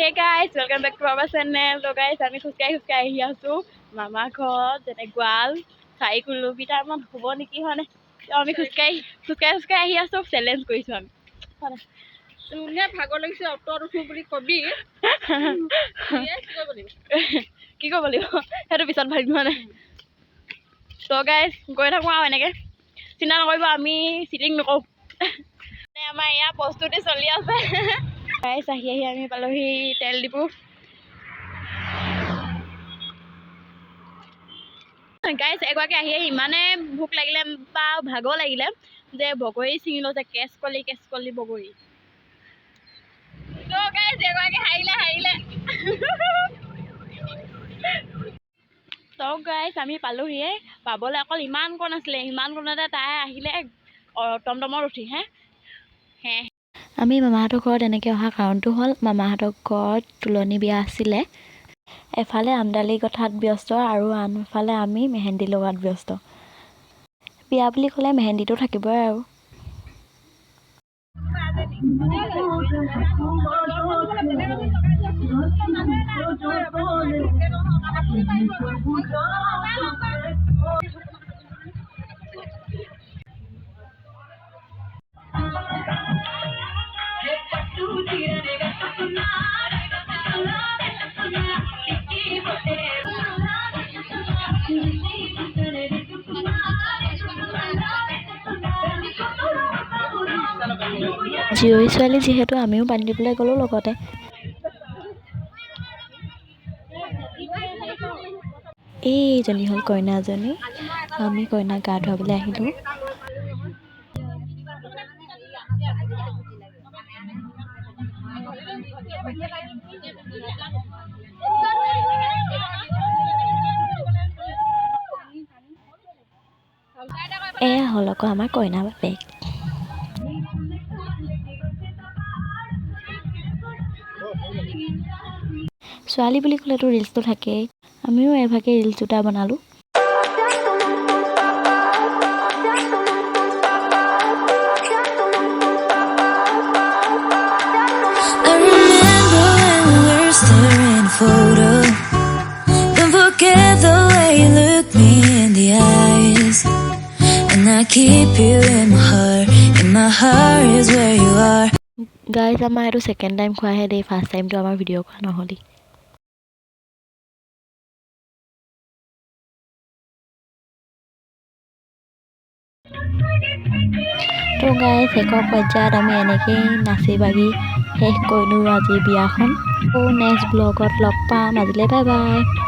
Hey guys, welcome back to our channel. So guys, আমি খুচকাই আহি আছো মামা ঘৰত যেনে গোৱাল 4 কিলোমিটাৰ মান হ'ব নেকি হয়নে আমি খুচকাই আহি আছো চ্যালেঞ্জ কৰিছো আমি হয়নে তুনে ভাগৰ লাগিছে অটত উঠো বুলি কবি কি কৰিব লাগিব হেতু পিছত ভাবিম হয়নে So guys, গৈ থাকো আৰু এনেকে চিন্তা নকৰিব আমি চিটিং নকৰো আমাৰ ইয়া প্ৰস্তুতি চলি আছে Guys, ahi আমি পালোহি তেল ডিপু Guys, একবাৰকে আহি ইমানে ভুক লাগিলে বা ভাগৰ লাগিলে যে বগৰী চিঙিলো যে কেছ কলি বগৰী So guys, একবাৰকে হাইলে So guys, আমি পালোহি পাবলে অকল ইমান কোন আছিলে ইমান কোনতে তাই আহিলে টমটমৰ উঠি হে আমি মামাহঁতৰ ঘৰত এনেকৈ অহা কাৰণটো হ'ল মামাহঁতৰ ঘৰত তুলনি বিয়া আছিলে এফালে আমদালি কথাত ব্যস্ত আৰু আনফালে আমি মেহেন্দি লগাত ব্যস্ত বিয়া বুলি ক'লে মেহেন্দিটো থাকিবই আৰু জীয়ৰী ছোৱালী যিহেতু আমিও পানী দিবলৈ গ'লো লগতে এইজনী হ'ল কইনাজনী আমি কইনাক গা ধুৱাবলৈ আহিলোঁ এয়া হ'ল আকৌ আমাৰ কইনা বাপেক ছোৱালী বুলি ক'লেতো ৰিলছটো থাকেই আমিও এভাগে ৰিলছ দুটা বনালোঁ Photo. Don't forget the way you look me in the eyes. And I keep you in my heart is where you are. Guys, আমাৰ এইটো সেকেন্ড টাইম খোৱাহে দেই ফাৰ্ষ্ট টাইমটো আমাৰ ভিডিঅ' কৰা নহলি তো গাইজ শেষৰ পৰ্যায়ত আমি এনেকেই নাচি বাগি শেষ কৰিলোঁ আজি বিয়াখন নেক্সট ব্লগত লগ পাম আজিলৈ বাই বাই